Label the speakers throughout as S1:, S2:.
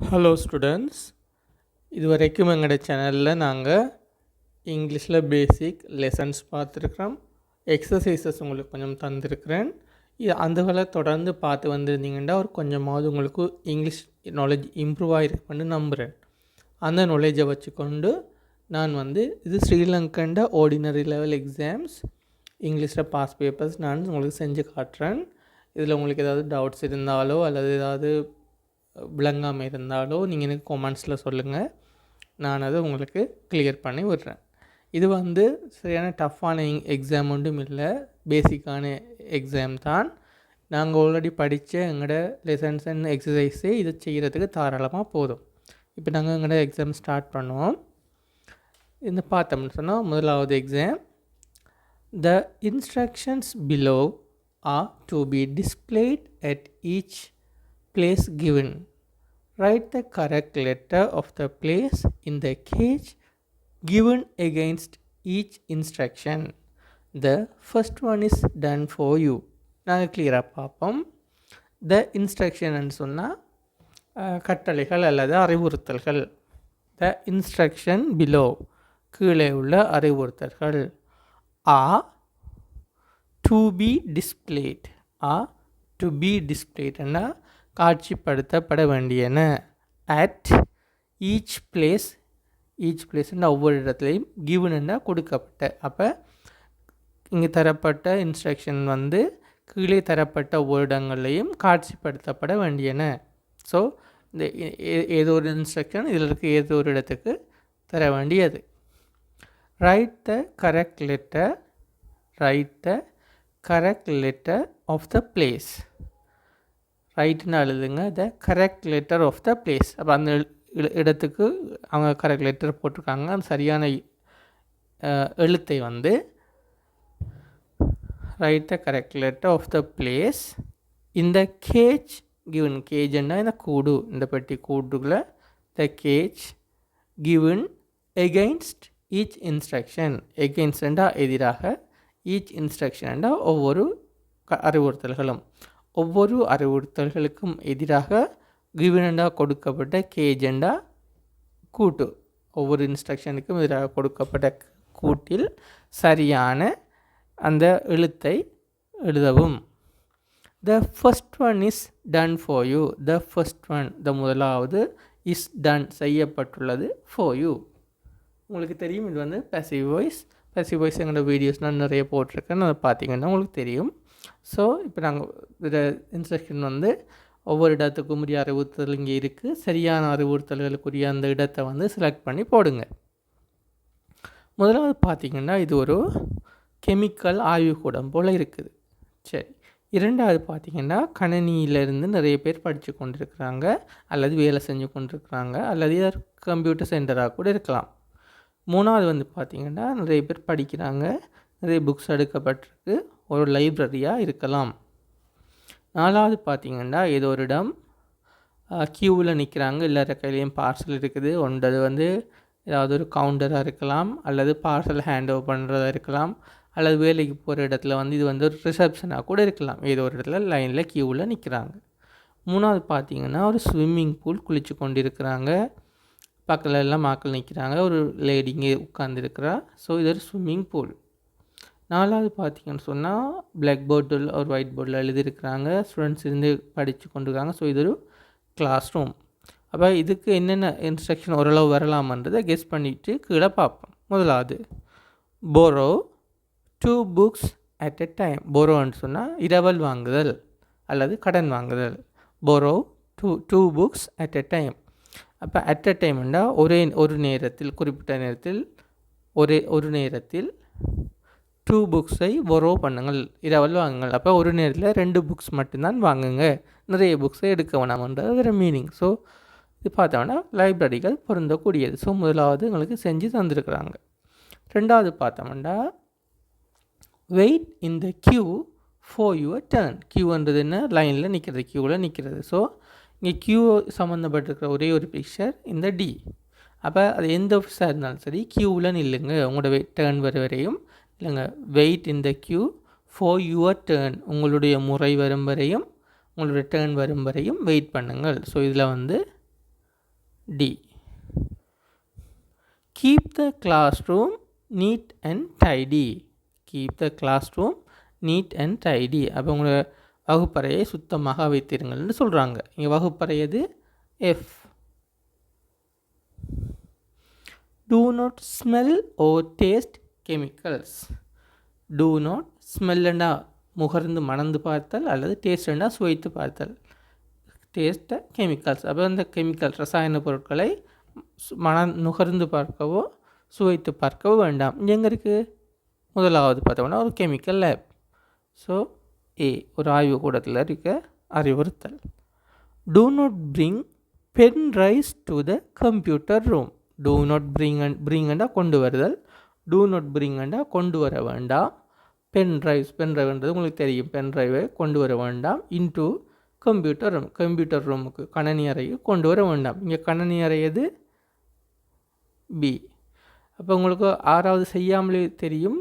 S1: Hello students, இது வரைக்கும் எங்களோட சேனலில் நாங்கள் இங்கிலீஷில் பேசிக் லெசன்ஸ் பார்த்துருக்குறோம். எக்ஸசைசஸ் உங்களுக்கு கொஞ்சம் தந்திருக்கிறேன். அதுகளை தொடர்ந்து பார்த்து வந்திருந்தீங்கன்னா ஒரு கொஞ்சமாவது உங்களுக்கு இங்கிலீஷ் நாலேஜ் இம்ப்ரூவ் ஆகிருக்குன்னு நம்புகிறேன். அந்த நாலேஜை வச்சுக்கொண்டு நான் இது ஸ்ரீலங்கண்ட ஆர்டினரி லெவல் எக்ஸாம்ஸ் இங்கிலீஷில் பாஸ் பேப்பர்ஸ் நான் உங்களுக்கு செஞ்சு காட்டுறேன். இதில் உங்களுக்கு ஏதாவது டவுட்ஸ் இருந்தாலோ அல்லது ஏதாவது விளங்காமல் இருந்தாலோ நீங்கள் எனக்கு கொமெண்ட்ஸில் சொல்லுங்கள், நான் அதை உங்களுக்கு கிளியர் பண்ணி விடுறேன். இது சரியான டஃப்பான எக்ஸாம் ஒன்றும் இல்லை, பேசிக்கான எக்ஸாம் தான். நாங்கள் ஆல்ரெடி படித்த எங்களோட லெசன்ஸ் அண்ட் எக்ஸசைஸே இதை செய்கிறதுக்கு தாராளமாக போதும். இப்போ நாங்கள் எங்களோட எக்ஸாம் ஸ்டார்ட் பண்ணுவோம். இந்த பார்த்தோம்னு சொன்னால் முதலாவது exam. The instructions below are to be displayed at each place given. Write the correct letter of the place in the cage given against each instruction. The first one is done for you. நாங்கள் கிளியராக பார்ப்போம். த instruction சொன்னால் கட்டளைகள் அல்லது அறிவுறுத்தல்கள். த instruction below கீழே உள்ள அறிவுறுத்தல்கள். Are to be displayed. Are to be டிஸ்பிளேட்னா காட்சிப்படுத்தப்பட வேண்டியன. At each place. ஈச் பிளேஸ்னா ஒவ்வொரு இடத்துலையும். கிவனுன்னா கொடுக்கப்பட்ட. அப்போ இங்கே தரப்பட்ட இன்ஸ்ட்ரக்ஷன் கீழே தரப்பட்ட ஒவ்வொரு இடங்கள்லையும் காட்சிப்படுத்தப்பட வேண்டியன. ஸோ இந்த ஏதோ ஒரு இன்ஸ்ட்ரக்ஷன் இதில் இருக்க ஏதோ ஒரு இடத்துக்கு தர வேண்டியது. Write the correct letter. Write the correct letter of the place. ரைட்னு எழுதுங்க the correct letter of the place. அப்போ அந்த இடத்துக்கு அவங்க கரெக்ட் லெட்டர் போட்டிருக்காங்க. அந்த சரியான எழுத்தை write the correct letter of the place இந்த கேஜ் கிவன். கேஜ்னா இந்த கூடு, இந்த பெட்டி கூடுக்குள்ள the cage given against each instruction. எகெயின்ஸ்டா எதிராக, ஈச் இன்ஸ்ட்ரக்ஷன்டா ஒவ்வொரு அறிவுறுத்தல்களும். ஒவ்வொரு அறிவுறுத்தல்களுக்கும் எதிராக கிவனண்டா கொடுக்கப்பட்ட கேஜெண்டா கூட்டு. ஒவ்வொரு இன்ஸ்ட்ரக்ஷனுக்கும் எதிராக கொடுக்கப்பட்ட கூட்டில் சரியான அந்த எழுத்தை எழுதவும். The first one is done for you. The first one, the முதலாவது, இஸ் டன் செய்யப்பட்டுள்ளது, ஃபார் யூ. உங்களுக்கு தெரியும் இது பேசிவ் வாய்ஸ். பேசிவ் வாய்ஸ் எங்களோட வீடியோஸ் நான் நிறைய போட்டிருக்கேன், அதை பார்த்தீங்கன்னா உங்களுக்கு தெரியும். ஸோ இப்போ நாங்கள் இதில் இன்ஸ்ட்ரக்ஷன் ஒவ்வொரு இடத்துக்கும் உரிய அறிவுறுத்தல் இங்கே இருக்குது. சரியான அறிவுறுத்தல்களுக்குரிய அந்த இடத்தை செலக்ட் பண்ணி போடுங்க. முதலாவது பார்த்திங்கன்னா இது ஒரு கெமிக்கல் ஆய்வுக்கூடம் போல் இருக்குது. சரி, இரண்டாவது பார்த்திங்கன்னா கணினியிலேருந்து நிறைய பேர் படித்து கொண்டிருக்கிறாங்க அல்லது வேலை செஞ்சு கொண்டிருக்கிறாங்க அல்லது கம்ப்யூட்டர் சென்டராக கூட இருக்கலாம். மூணாவது பார்த்திங்கன்னா நிறைய பேர் படிக்கிறாங்க, நிறைய புக்ஸ் எடுக்கப்பட்டிருக்கு, ஒரு லைப்ரரியாக இருக்கலாம். நாலாவது பார்த்திங்கன்னா ஏதோ ஒரு இடம் க்யூவில் நிற்கிறாங்க, எல்லார கையிலையும் பார்சல் இருக்குது. ஒன்றது ஏதாவது ஒரு கவுண்டராக இருக்கலாம் அல்லது பார்சல் ஹேண்ட் ஓவர் பண்ணுறதா இருக்கலாம் அல்லது வேலைக்கு போகிற இடத்துல இது ஒரு ரிசப்ஷனாக கூட இருக்கலாம். ஏதோ ஒரு இடத்துல லைனில் க்யூவில் நிற்கிறாங்க. மூணாவது பார்த்திங்கன்னா ஒரு ஸ்விம்மிங் பூல் குளித்து கொண்டு இருக்கிறாங்க. பக்கத்தில் எல்லாம் மக்கள் நிற்கிறாங்க, ஒரு லேடிங்க உட்காந்துருக்கிறா. ஸோ இது ஒரு ஸ்விம்மிங் பூல். நாலாவது பார்த்திங்கன்னு சொன்னால் பிளாக் போர்டில் ஒரு ஒயிட் போர்டில் எழுதியிருக்கிறாங்க, ஸ்டூடெண்ட்ஸ் இருந்து படித்து கொண்டிருக்காங்க. ஸோ இது ஒரு கிளாஸ் ரூம். அப்போ இதுக்கு என்னென்ன இன்ஸ்ட்ரக்ஷன் ஓரளவு வரலாமன்றதை கெஸ் பண்ணிவிட்டு கீழே பார்ப்போம். முதலாவது போரோ 2 books at a time. போரோன்னு சொன்னால் இரவல் வாங்குதல் அல்லது கடன் வாங்குதல். Borrow two books at a time. அப்போ அட் எ டைம்னா ஒரு நேரத்தில், குறிப்பிட்ட நேரத்தில், ஒரு நேரத்தில் 2 புக்ஸை borrow பண்ணுங்கள், இரவல் வாங்குங்கள். அப்போ ஒரு நேரத்தில் 2 புக்ஸ் மட்டும்தான் வாங்குங்க, நிறைய புக்ஸை எடுக்க வேணாமன்றது ஒரு மீனிங். ஸோ இது பார்த்தோம்னா லைப்ரரிகள் பொருந்தக்கூடியது. ஸோ முதலாவது எங்களுக்கு செஞ்சு தந்துருக்குறாங்க. ரெண்டாவது பார்த்தோம்னா wait in the queue for your turn. க்யூன்றது என்ன? லைனில் நிற்கிறது, க்யூவில் நிற்கிறது. ஸோ இங்கே க்யூ சம்மந்தப்பட்டிருக்கிற ஒரே ஒரு பிக்சர் இந்த டி. அப்போ அது எந்த ஆஃபீஸாக இருந்தாலும் சரி க்யூவில் நில்லுங்க, உங்களோட டேர்ன் வர வரையும் இல்லைங்க. Wait in the queue for your turn. உங்களுடைய முறை வரும் வரையும், உங்களுடைய டேர்ன் வரும் வரையும் வெயிட் பண்ணுங்கள். ஸோ இதில் D. Keep the classroom neat and tidy. Keep the classroom neat and tidy. அப்போ உங்களை வகுப்பறையை சுத்தமாக வைத்திருங்கள்னு சொல்கிறாங்க. இங்கே வகுப்பறை எது? F. Do not smell or taste chemicals. Do not smell என்றா முகர்ந்து மணந்து பார்த்தல், அல்லது டேஸ்ட் என்றா சுவைத்து பார்த்தல். டேஸ்ட் கெமிக்கல்ஸ், அப்போ அந்த கெமிக்கல் ரசாயன பொருட்களை நுகர்ந்து பார்க்கவோ சுவைத்து பார்க்கவோ வேண்டாம். இங்கே எங்கே இருக்குது? முதலாவது பார்த்தோம்னா ஒரு கெமிக்கல் லேப். ஸோ ஏ, ஒரு ஆய்வு கூடத்தில் இருக்க அறிவுறுத்தல். Do not bring pen drives to the computer room. Do not bring என்றா கொண்டு வருதல். Do not bring என்றா கொண்டு வர வேண்டாம். பென் ட்ரைவ்ன்றது உங்களுக்கு தெரியும். பென் ட்ரைவை கொண்டு வர வேண்டாம். இன்டு கம்ப்யூட்டர் ரூம், கம்ப்யூட்டர் ரூமுக்கு கணனி அறையை கொண்டு வர வேண்டாம். இங்கே கணனி அறை எது? பி. அப்போ உங்களுக்கு ஆறாவது செய்யாமலே தெரியும்.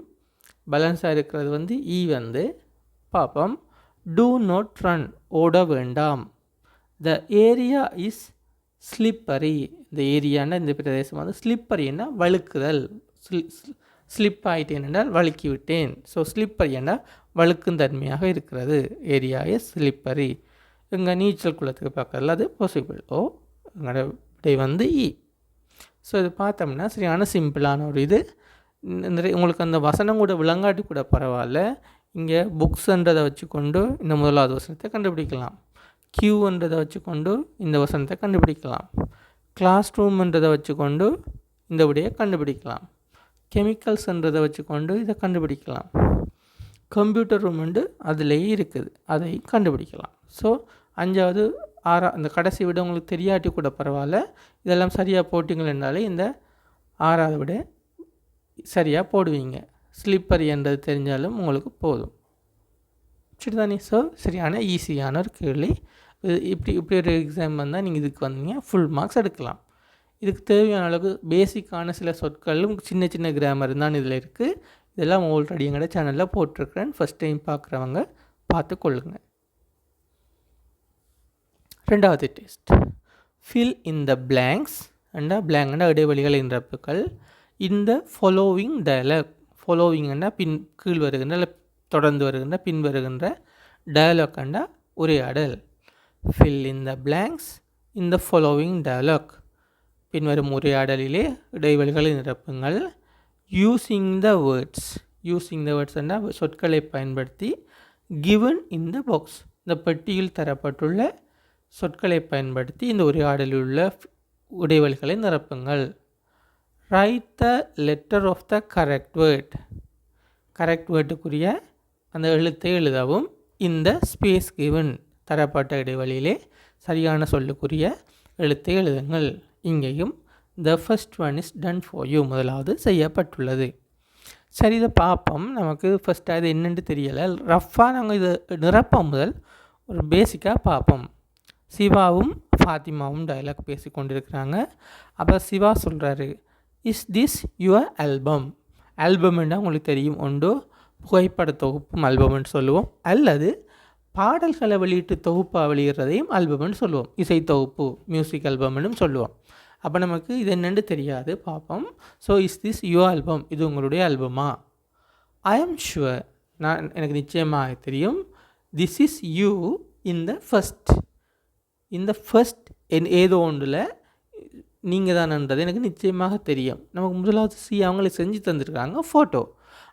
S1: பேலன்ஸாக இருக்கிறது வந்து இ வந்து பார்ப்போம். டூ நாட் ரன், ஓட வேண்டாம். The area is slippery. இந்த ஏரியானா இந்த பிரதேசம் வந்து ஸ்லிப்பரின்னா வழுக்குதல். ஸ்லிப் ஆகிட்டேன் என்றால் வழுக்கி விட்டேன். ஸோ ஸ்லிப்பரி என்றால் வழுக்கும் தன்மையாக இருக்கிறது. Area is slippery. எங்கள் நீச்சல் குளத்துக்கு பக்கத்தில் அது பாசிபிள். எங்களோட விடை வந்து இ. ஸோ இது பார்த்தோம்னா சரியான சிம்பிளான ஒரு இது. உங்களுக்கு அந்த வசனம் கூட விளங்காட்டி கூட பரவாயில்ல. இங்கே புக்ஸ்ன்றதை வச்சுக்கொண்டு இந்த முதலாவது வசனத்தை கண்டுபிடிக்கலாம். கியூன்றதை வச்சுக்கொண்டு இந்த வசனத்தை கண்டுபிடிக்கலாம். கிளாஸ் ரூம்ன்றதை வச்சுக்கொண்டு இந்த விடையை கண்டுபிடிக்கலாம். கெமிக்கல்ஸ்ன்றதை வச்சுக்கொண்டு இதை கண்டுபிடிக்கலாம். கம்ப்யூட்டர் ரூம்ண்டு அதுலேயே இருக்குது, அதை கண்டுபிடிக்கலாம். ஸோ அஞ்சாவது இந்த கடைசி விட உங்களுக்கு தெரியாட்டி கூட பரவாயில்ல. இதெல்லாம் சரியாக போட்டிங்கன்னாலே இந்த ஆறாவது விட சரியாக போடுவீங்க. ஸ்லிப்பர் என்றது தெரிஞ்சாலும் உங்களுக்கு போதும். சரிதானே? ஸோ சரியான ஈஸியான ஒரு கேள்வி. இப்படி ஒரு எக்ஸாம் வந்தால் நீங்கள் இதுக்கு வந்தீங்க ஃபுல் மார்க்ஸ் எடுக்கலாம். இதுக்கு தேவையான அளவுக்கு பேசிக்கான சில சொற்களும் சின்ன சின்ன கிராமர் தான் இதில் இருக்குது. இதெல்லாம் ஆல்ரெடி எங்களோட சேனலில் போட்டிருக்கிறேன். ஃபஸ்ட் டைம் பார்க்குறவங்க பார்த்து கொள்ளுங்கள். ரெண்டாவது test. Fill in the blanks பிளாங்க்னா இடைவெளிகள் நிரப்புகள். இந்த ஃபாலோவிங் டயலாக். ஃபாலோவிங்னா கீழ் வருகின்ற இல்லை தொடர்ந்து வருகின்ற பின் வருகின்ற டயலாக்னா உரையாடல். Fill in the blanks in the following dialogue. பின்வரும் உரையாடலிலே இடைவெளிகளை நிரப்புங்கள். Using the words. Using the words என்றால் சொற்களை பயன்படுத்தி. Given in the box. இந்த பெட்டியில் தரப்பட்டுள்ள சொற்களை பயன்படுத்தி இந்த உரையாடலில் உள்ள இடைவெளிகளை நிரப்புங்கள். Write the letter of the correct word. Correct வேர்டுக்குரிய அந்த எழுத்தை எழுதவும். இந்த ஸ்பேஸ் கிவன் தரப்பட்ட இடைவெளியிலே சரியான சொல்லுக்குரிய எழுத்தை எழுதுங்கள். இங்கேயும் த first one is done for you, முதலாவது செய்யப்பட்டுள்ளது. சரி, இதை பார்ப்போம். நமக்கு ஃபஸ்ட்டு அது என்னென்று தெரியலை. ரஃப்பாக நாங்கள் இதை நிரப்போம். முதல் ஒரு பேசிக்காக பார்ப்போம். சிவாவும் ஃபாத்திமாவும் டயலாக் பேசி கொண்டிருக்கிறாங்க. அப்போ சிவா சொல்கிறாரு, இஸ் திஸ் யுவர் ஆல்பம். ஆல்பம்னா உங்களுக்கு தெரியும், ஒன்று புகைப்பட தொகுப்பும் ஆல்பம்னு சொல்லுவோம், அல்லது பாடல்களை வெளியிட்டு தொகுப்பாக வெளியிடுறதையும் ஆல்பம்னு சொல்லுவோம். இசை தொகுப்பு மியூசிக் ஆல்பம்னு சொல்லுவோம். அப்போ நமக்கு இது என்னென்னு தெரியாது, பார்ப்போம். So is this your album, இது உங்களுடைய ஆல்பமா? ஐ ஆம் ஷுவர், எனக்கு நிச்சயமாக தெரியும். This is you in the first. இந்த ஃபஸ்ட் ஏதோ ஒன்றில் நீங்கள் தானன்றது எனக்கு நிச்சயமாக தெரியும். நமக்கு முதலாவது அவங்களே செஞ்சு தந்துருக்காங்க ஃபோட்டோ.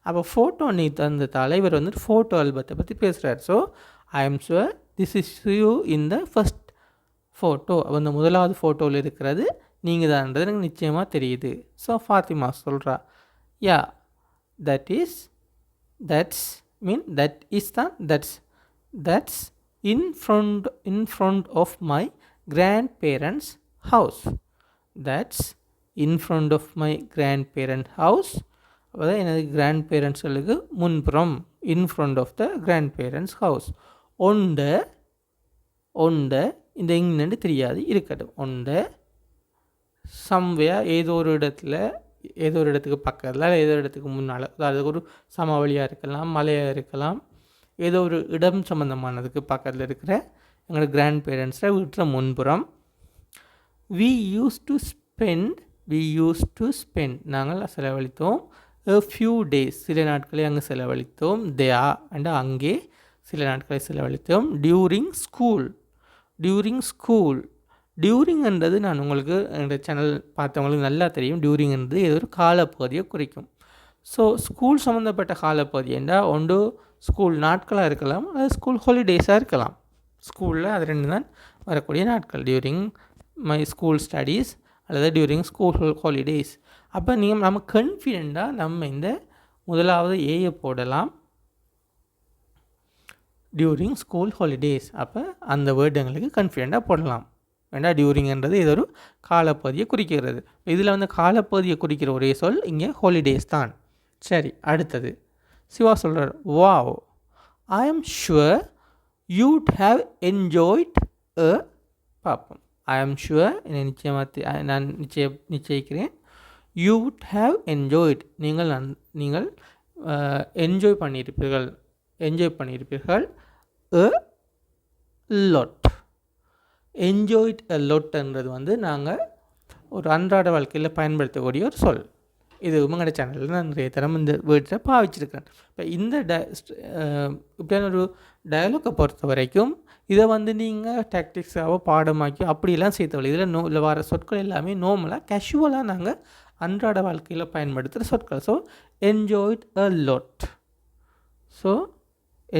S1: அப்போ ஃபோட்டோ நீ தந்த தலைவர் வந்துட்டு ஃபோட்டோ ஆல்பத்தை பற்றி பேசுகிறார். So I am sure this is you in the first photo. அந்த முதலாவது ஃபோட்டோவில் இருக்கிறது நீங்கள் தான்ன்றது எனக்கு நிச்சயமாக தெரியுது. ஸோ ஃபாத்திமா சொல்கிறா, yeah that is that's in front of my grandparents' house. That's in front of my grandparents' house. அதாவது எனது கிராண்ட்பேரண்ட்ஸ்களுக்கு முன்புறம், in front of the grandparents house. ஒண்ட இந்த இங்கிலண்டு தெரியாது, இருக்கட்டும். ஒண்ட சம்வேர் ஏதோ ஒரு இடத்துக்கு பக்கத்தில், ஏதோ ஒரு இடத்துக்கு முன்னால், அதாவது ஒரு சமவெளியாக இருக்கலாம், மலையாக இருக்கலாம், ஏதோ ஒரு இடம் சம்மந்தமானதுக்கு பக்கத்தில் இருக்கிற எங்களோட கிராண்ட் பேரண்ட்ஸை வீட்டில் முன்புறம் we used to spend நாங்கள் செலவழித்தோம் a few days சில நாட்களை அங்கே செலவழித்தோம் there and அங்கே சில நாட்களை செலவழித்தோம் during school டியூரிங்ன்றது நான் உங்களுக்கு என்னோடய சேனல் பார்த்தவங்களுக்கு நல்லா தெரியும். டியூரிங்ன்றது ஏதோ ஒரு காலப்பகுதியை குறிக்கும். ஸோ ஸ்கூல் சம்மந்தப்பட்ட காலப்பகுதி என்றால் ஒன்று ஸ்கூல் நாட்களாக இருக்கலாம், அது ஸ்கூல் ஹாலிடேஸாக இருக்கலாம். ஸ்கூலில் அது ரெண்டு தான் வரக்கூடிய நாட்கள், டியூரிங் மை ஸ்கூல் ஸ்டடீஸ் அல்லது டியூரிங் ஸ்கூல் ஹாலிடேஸ். அப்போ நம்ம கன்ஃபிடெண்ட்டாக நம்ம இந்த முதலாவது ஏயை போடலாம், டியூரிங் ஸ்கூல் ஹாலிடேஸ். அப்போ அந்த வேர்டு எங்களுக்கு கன்ஃபிடெண்ட்டாக போடலாம். வேண்டாம், டியூரிங்ன்றது இது ஒரு காலப்பகுதியை குறிக்கிறது. இதில் வந்து காலப்பகுதியை குறிக்கிற ஒரே சொல் இங்கே ஹாலிடேஸ் தான். சரி, அடுத்தது சிவா சொல்கிறார், wow, I am sure you'd have enjoyed a பார்ப்போம். ஐ எம் ஷுவர், நான் நிச்சயிக்கிறேன். யூ வுட் ஹாவ் என்ஜாய்ட், நீங்கள் என்ஜாய் பண்ணியிருப்பீர்கள் அ லாட். என்ஜாய்ட் அ லாட்ன்றது வந்து நாங்கள் ஒரு அன்றாட வாழ்க்கையில் பயன்படுத்தக்கூடிய ஒரு சொல். இது உங்களோட சேனலில் நான் நிறைய தரம் இந்த வேர்ட்ஸை பாவிச்சிருக்கேன். இப்போ இந்த இப்படியான ஒரு டயலாக்கை பொறுத்த வரைக்கும் இதை வந்து நீங்கள் டாக்டிக்ஸாக பாடமாக்கி அப்படிலாம் சேர்த்தவள். இதில் வர சொற்கள் எல்லாமே நார்மலாக கேஷுவலாக நாங்கள் அன்றாட வாழ்க்கையில் பயன்படுத்துகிற சொற்கள். So enjoyed a lot. So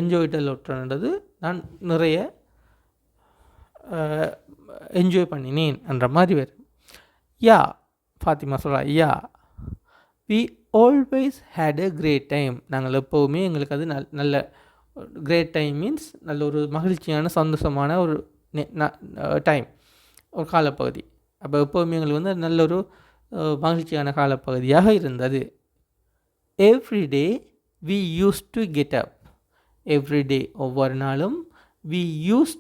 S1: enjoyed a லாட்ன்றது நான் நிறைய என்ஜாய் பண்ணினேன் என்ற மாதிரி வரும். யா, ஃபாத்திமா சொல்கிறா, yeah we always had a great time. நாங்கள் எப்போவுமே எங்களுக்கு அது நல்ல கிரேட் டைம் மீன்ஸ் நல்ல ஒரு மகிழ்ச்சியான சந்தோஷமான ஒரு டைம், ஒரு காலப்பகுதி. அப்போ எப்போவுமே எங்களுக்கு வந்து நல்ல ஒரு மகிழ்ச்சியான காலப்பகுதியாக இருந்தது. Everyday we use to get up. Everyday, ஒவ்வொரு நாளும். வி யூஸ்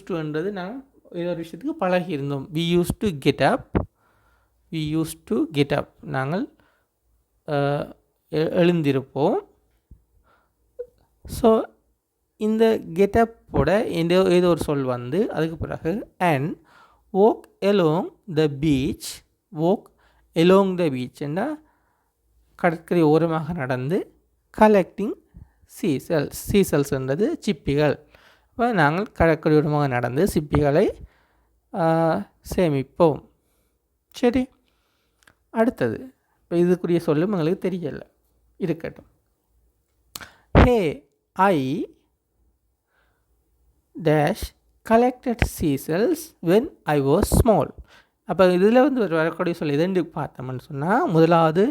S1: டுன்றது நாங்கள் ஏதோ ஒரு விஷயத்துக்கு பழகி இருந்தோம். We use to get up, நாங்கள் எழுந்திருப்போம். ஸோ இந்த கெட்டப்போட ஏதோ ஒரு சொல் வந்து அதுக்கு பிறகு and walk along the beach என்ன கடற்கரை ஓரமாக நடந்து கலெக்டிங் சீசல்ஸ்ன்றது சிப்பிகள். இப்போ நாங்கள் கடற்கரை ஓரமாக நடந்து சிப்பிகளை சேமிப்போம். சரி, அடுத்தது இப்போ இதுக்குரிய சொல்லும் எங்களுக்கு தெரியலை, இருக்கட்டும். Hey I dash collected seashells when I was small. அப்போ இதில் வந்து வரக்கூடிய சொல் எதுன்னு பார்த்தோம்னு சொன்னால், முதலாவது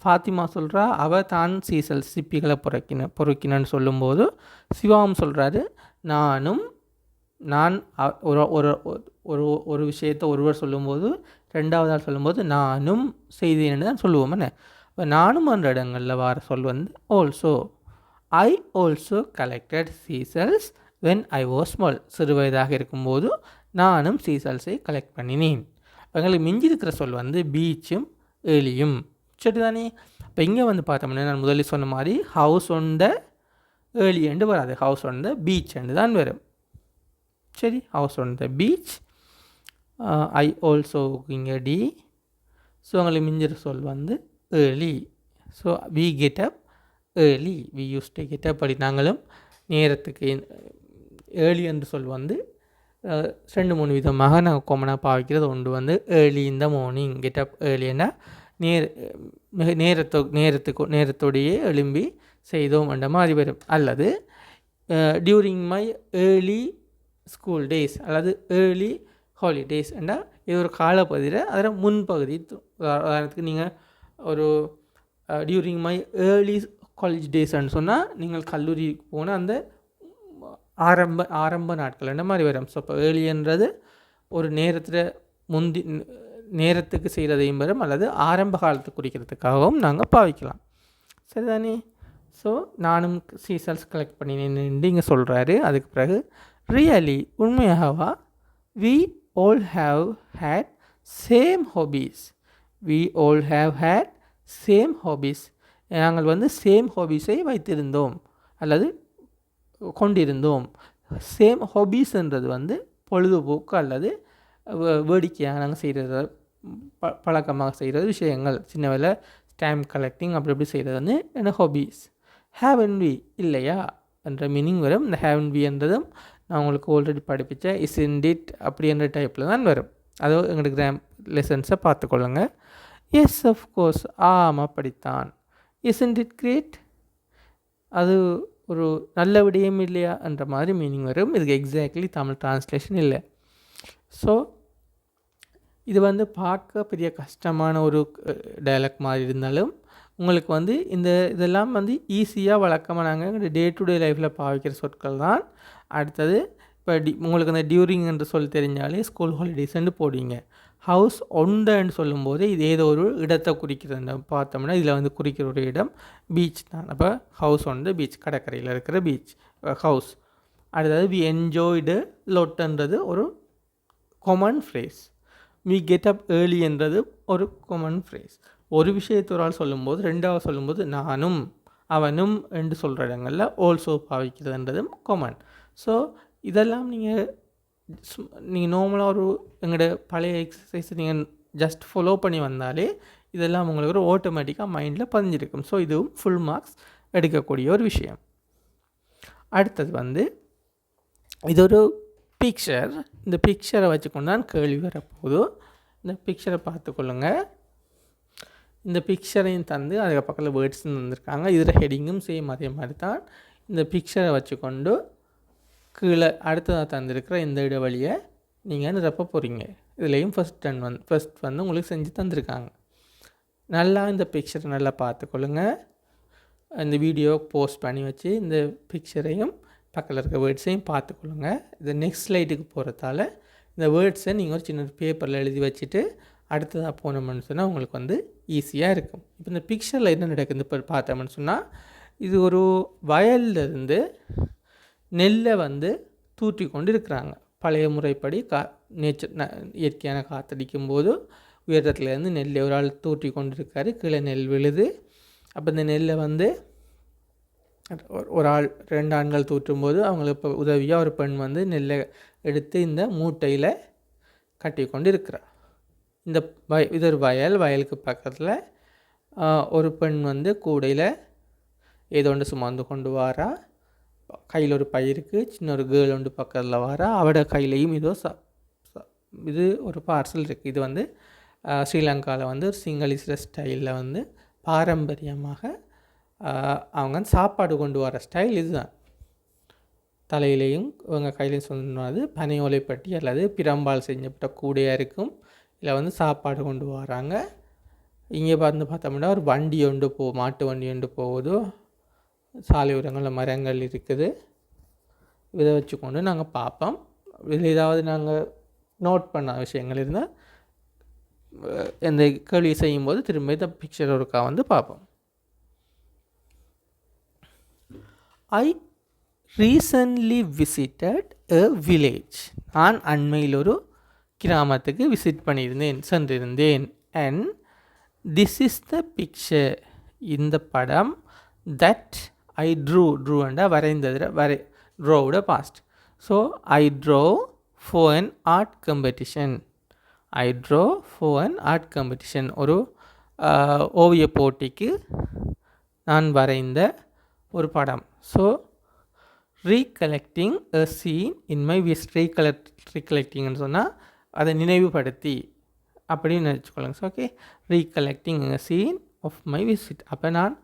S1: ஃபாத்திமா சொல்கிறா அவள் தான் சீசல்ஸ் சிப்பிகளை பொறுக்கினன்னு சொல்லும்போது, சிவாவும் சொல்கிறாரு நான் ஒரு ஒரு ஒரு விஷயத்தை ஒருவர் சொல்லும்போது ரெண்டாவது ஆள் சொல்லும்போது நானும் செய்தேன்னு தான் சொல்லுவோம். என்ன, இப்போ நானும் என்ற இடங்களில் வர சொல் வந்து also. I also collected seashells when I was small. சிறு வயதாக இருக்கும்போது நானும் சீசல்ஸை கலெக்ட் பண்ணினேன். எங்களுக்கு மிஞ்சி இருக்கிற சொல் வந்து பீச்சும் ஏலியும். சரிதானே? இப்போ இங்கே வந்து பார்த்தோம்னா நான் முதலில் சொன்ன மாதிரி house on the early end வராது, house on the beach end தான் வரும். சரி, house on the beach. I also இங்கே டி. ஸோ எங்களுக்கு மிஞ்சிற சொல் வந்து early. So we get up early, we use to get up. அப்படி நாங்களும் நேரத்துக்கு ஏர்லி என்று சொல் வந்து 2-3 விதமாக நாங்கள் காமனாக பாவிக்கிறது. ஒன்று வந்து early in the morning, get up ஏர்லின்னா நேரத்தோடையே எழும்பி செய்தோம் என்ற மாதிரி வரும். அல்லது during my early school days அல்லது ஏர்லி ஹாலிடேஸ் என்றால் இது ஒரு காலப்பகுதியில் அதில் முன்பகுதி. உதாரணத்துக்கு நீங்கள் ஒரு டியூரிங் மை ஏர்லி காலேஜ் டேஸ்ன்னு சொன்னால் நீங்கள் கல்லூரிக்கு போன அந்த ஆரம்ப நாட்கள் என்ன மாதிரி வரும். ஸோ இப்போ ஏர்லின்றது ஒரு நேரத்துக்கு செய்கிறதையும் வரும், அல்லது ஆரம்ப காலத்தை குறிக்கிறதுக்காகவும் நாங்கள் பாவிக்கலாம். சரிதானே? ஸோ நானும் சீசல்ஸ் கலெக்ட் பண்ணினேன் இங்கே சொல்கிறாரு. அதுக்கு பிறகு ரியலி, உண்மையாகவா, we all have had same hobbies. We all have had same hobbies. நாங்கள் வந்து சேம் ஹாபீஸை வைத்திருந்தோம் அல்லது கொண்டிருந்தோம். சேம் ஹாபீஸ்ன்றது வந்து பொழுதுபோக்கு அல்லது வேடிக்கையாக நாங்கள் செய்கிறது பழக்கமாக செய்கிறது விஷயங்கள். சின்ன வேலை ஸ்டாம்ப் கலெக்டிங் அப்படி எப்படி செய்கிறது வந்து என்ன ஹாபீஸ். ஹேவன் வி இல்லையா என்ற மீனிங் வரும். இந்த ஹேவன் வி என்றதும் நான் உங்களுக்கு ஆல்ரெடி படிப்பிச்ச இஸ்இன்ட் இட் அப்படி என்ற டைப்பில் தான் வரும். அதோ எங்களுக்கு லெசன்ஸை பார்த்துக்கொள்ளுங்க. எஸ் அஃப்கோர்ஸ் ஆமாம் அப்படித்தான். இஸ்இன்ட் இட் கிரேட் அது ஒரு நல்ல விடயம் இல்லையா என்ற மாதிரி மீனிங் வரும். இதுக்கு எக்ஸாக்ட்லி தமிழ் டிரான்ஸ்லேஷன் இல்லை. ஸோ இது வந்து பார்க்க பெரிய கஷ்டமான ஒரு டயலாக் மாதிரி இருந்தாலும் உங்களுக்கு வந்து இதெல்லாம் வந்து ஈஸியாக வழக்கமாக நாங்கள் டே டு டே லைஃப்பில் பாவிக்கிற சொற்கள் தான். அடுத்தது இப்போ உங்களுக்கு அந்த டியூரிங் என்று சொல்லி தெரிஞ்சாலே ஸ்கூல் ஹாலிடேஸ்ன்னு போடுவீங்க. ஹவுஸ் ஒண்டன்னு சொல்லும்போது இது ஏதோ ஒரு இடத்தை குறிக்கிறது பார்த்தோம்னா இதில் வந்து குறிக்கிற ஒரு இடம் பீச் தான். அப்போ ஹவுஸ் ஒன்று பீச், கடற்கரையில் இருக்கிற பீச் ஹவுஸ். அடுத்தது வி என்ஜாய்டு லொட்டுன்றது ஒரு common phrase. We get up early என்றது ஒரு காமன் ஃப்ரேஸ். ஒரு விஷயத்தை ஒரு ஆள் சொல்லும்போது ரெண்டாவது சொல்லும்போது நானும் அவனும் என்று சொல்கிற இடங்களில் ஆல்சோ பாவிக்கிறதுன்றதும் காமன். ஸோ இதெல்லாம் நீங்கள் நார்மலாக ஒரு எங்களோட பழைய எக்ஸசைஸ் நீங்கள் ஜஸ்ட் ஃபாலோ பண்ணி வந்தாலே இதெல்லாம் உங்களுக்கு ஒரு ஆட்டோமேட்டிக்காக மைண்டில் பதிஞ்சிருக்கும். ஸோ இதுவும் ஃபுல் மார்க்ஸ் எடுக்கக்கூடிய ஒரு விஷயம். அடுத்தது வந்து இது ஒரு பிக்சர். இந்த பிக்சரை வச்சுக்கொண்டு தான் கேள்வி வரப்போகுது. இந்த பிக்சரை பார்த்துக்கொள்ளுங்கள். இந்த பிக்சரையும் தந்து அதுக்கு பக்கத்தில் வேர்ட்ஸ்ன்னு தந்திருக்காங்க. இதில் ஹெடிங்கும் சேம் அதே மாதிரி தான். இந்த பிக்சரை வச்சுக்கொண்டு கீழே அடுத்ததாக தந்திருக்கிற இந்த இடைவெளியை நீங்கள் நிரப்ப போகிறீங்க. இதுலேயும் ஃபஸ்ட் வந்து உங்களுக்கு செஞ்சு தந்திருக்காங்க. நல்லா இந்த பிக்சரை நல்லா பார்த்துக்கொள்ளுங்க. இந்த வீடியோ போஸ்ட் பண்ணி வச்சு இந்த பிக்சரையும் பக்கத்தில் இருக்க வேர்ட்ஸையும் பார்த்துக்கொள்ளுங்க. இது நெக்ஸ்ட் ஸ்லைடுக்கு போகிறதால இந்த வேர்ட்ஸை நீங்கள் ஒரு சின்ன பேப்பரில் எழுதி வச்சுட்டு அடுத்ததாக போனோம்னு சொன்னால் உங்களுக்கு வந்து ஈஸியாக இருக்கும். இப்போ இந்த பிக்சரில் என்ன நடக்குது இப்போ பார்த்தோம்னு சொன்னால் இது ஒரு வயல்லிருந்து நெல்லை வந்து தூற்றி கொண்டு இருக்கிறாங்க. பழைய முறைப்படி இயற்கையான காற்றடிக்கும் போது உயரத்துலேருந்து நெல்லை ஒரு ஆள் தூற்றி கொண்டு இருக்காரு. கீழே நெல் விழுது. அப்போ இந்த நெல்லை வந்து ஒரு ஆள் 2 ஆண்கள் தூற்றும்போது அவங்களுக்கு இப்போ உதவியாக ஒரு பெண் வந்து நெல்லை எடுத்து இந்த மூட்டையில் கட்டி கொண்டு இருக்கிறார். இது ஒரு வயலுக்கு பக்கத்தில் ஒரு பெண் வந்து கூடையில் ஏதோ ஒன்று சுமந்து கொண்டு வாரா. கையில் ஒரு பயிருக்கு சின்ன ஒரு கேர்ள் ஒன்று பக்கத்தில் வாரா. அவட கையிலையும் இது ஒரு பார்சல் இருக்குது. இது வந்து ஸ்ரீலங்காவில் வந்து ஒரு சிங்கள ஸ்டைலில் வந்து பாரம்பரியமாக அவங்க சாப்பாடு கொண்டு வர ஸ்டைல் இதுதான். தலையிலையும் இவங்க கையிலையும் சொன்னது பனையோலைப்பட்டி அல்லது பிரம்பால் செஞ்சப்பட்ட கூடையாக இருக்கும். இதில் வந்து சாப்பாடு கொண்டு வராங்க. இங்கே பார்த்தோம்னா ஒரு வண்டி ஒன்று மாட்டு வண்டி ஒன்று போகுது. சாலை ஓரங்களில் மரங்கள் இருக்குது. இதை வச்சுக்கொண்டு நாங்கள் பார்ப்போம். இதில் ஏதாவது நாங்கள் நோட் பண்ண விஷயங்கள் இருந்தால் இந்த கேள்வி செய்யும்போது திரும்ப இந்த பிக்சர் ஒருக்கா வந்து பார்ப்போம். I recently visited a village. நான் அண்மையில் ஒரு கிராமத்துக்கு விசிட் சென்றிருந்தேன். And this is the picture. இந்த படம் தட் ஐ ட்ரூ அண்டா ட்ரோவோட past. So I drew for an art competition. ஒரு ஓவிய போட்டிக்கு நான் வரைந்த ஒரு படம். So recollecting a scene in my visit. ரீகலெக்டிங்னு சொன்னால் அதை நினைவுபடுத்தி அப்படின்னு நினச்சிக்கொள்ளுங்க. So okay, recollecting a scene of my visit. அப்போ நான்